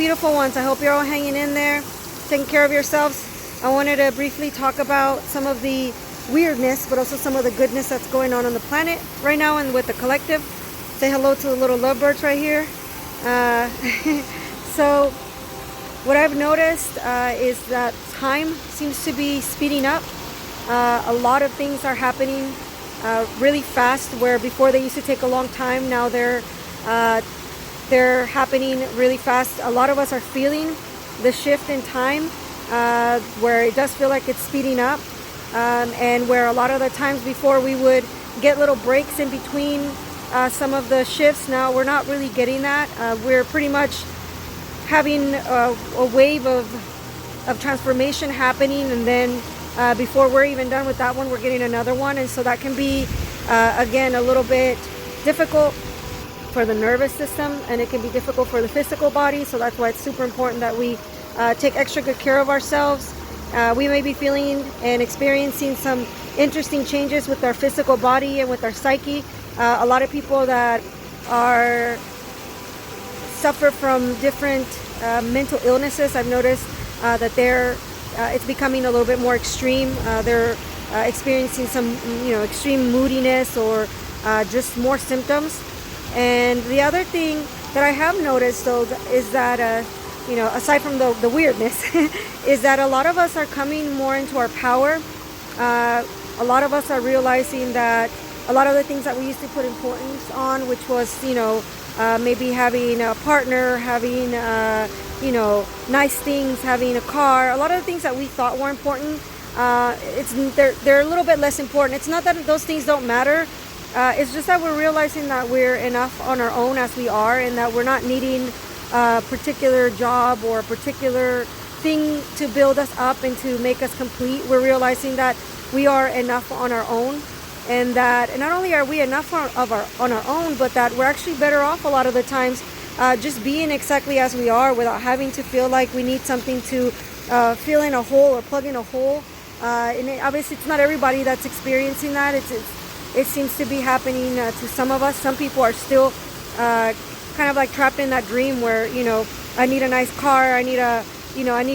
beautiful ones. I hope you're all hanging in there, taking care of yourselves. I wanted to briefly talk about some of the weirdness, but also some of the goodness that's going on the planet right now and with the collective. Say hello to the little lovebirds right here. So what I've noticed is that time seems to be speeding up. A lot of things are happening really fast, where before they used to take a long time, now they're happening really fast. A lot of us are feeling the shift in time, where it does feel like it's speeding up, and where a lot of the times before we would get little breaks in between some of the shifts, now we're not really getting that. We're pretty much having a wave of transformation happening, and then before we're even done with that one, we're getting another one. And so that can be again a little bit difficult for the nervous system, and it can be difficult for the physical body. So that's why it's super important that we take extra good care of ourselves. We may be feeling and experiencing some interesting changes with our physical body and with our psyche. A lot of people that suffer from different mental illnesses, I've noticed that it's becoming a little bit more extreme. They're experiencing some extreme moodiness or just more symptoms. And the other thing that I have noticed, though, is that aside from the weirdness, is that a lot of us are coming more into our power. A lot of us are realizing that a lot of the things that we used to put importance on, which was maybe having a partner, having nice things, having a car, a lot of the things that we thought were important, they're a little bit less important. It's not that those things don't matter. It's just that we're realizing that we're enough on our own as we are, and that we're not needing a particular job or a particular thing to build us up and to make us complete. We're realizing that we are enough on our own, and that not only are we enough on our own, but that we're actually better off a lot of the times just being exactly as we are, without having to feel like we need something to fill in a hole or plug in a hole. And obviously it's not everybody that's experiencing that. It seems to be happening to some of us. Some people are still kind of like trapped in that dream where, I need a nice car, I need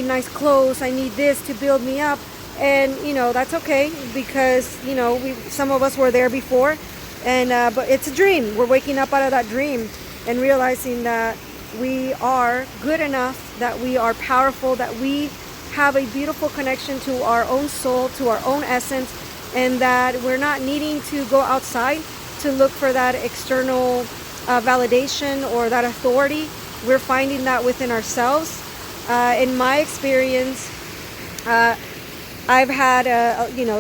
nice clothes, I need this to build me up. And that's okay, because some of us were there before, and but it's a dream. We're waking up out of that dream and realizing that we are good enough, that we are powerful, that we have a beautiful connection to our own soul, to our own essence, and that we're not needing to go outside to look for that external validation or that authority. We're finding that within ourselves. In my experience, I've had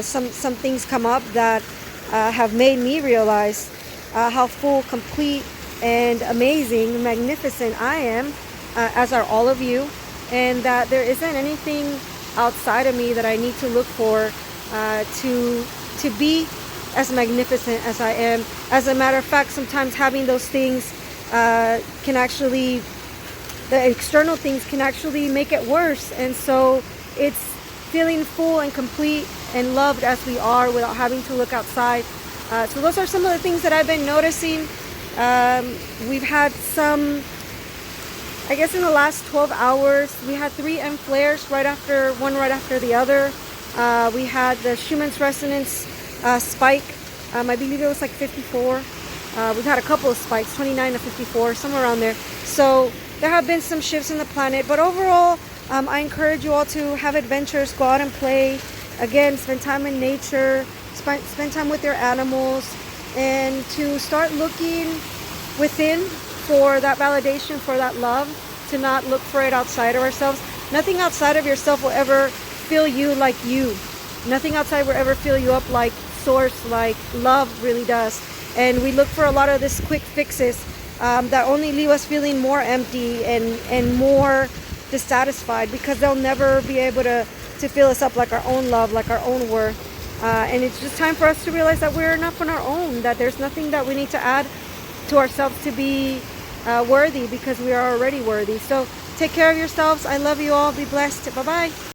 some things come up that have made me realize how full, complete, and amazing, magnificent I am, as are all of you, and that there isn't anything outside of me that I need to look for to be as magnificent as I am. As a matter of fact, sometimes having those things the external things can actually make it worse. And so it's feeling full and complete and loved as we are, without having to look outside. So those are some of the things that I've been noticing. We've had some, I guess in the last 12 hours, we had 3 M flares one right after the other. We had the Schumann's resonance spike. I believe it was like 54. We've had a couple of spikes, 29 to 54, somewhere around there. So there have been some shifts in the planet, but overall, I encourage you all to have adventures, go out and play. Again, spend time in nature, spend time with your animals, and to start looking within for that validation, for that love, to not look for it outside of ourselves. Nothing outside of yourself will ever feel you like you. Nothing outside will ever fill you up like source, like love really does. And we look for a lot of these quick fixes that only leave us feeling more empty and more dissatisfied, because they'll never be able to fill us up like our own love, like our own worth. And it's just time for us to realize that we're enough on our own, that there's nothing that we need to add to ourselves to be worthy, because we are already worthy. So take care of yourselves. I love you all. Be blessed. Bye-bye.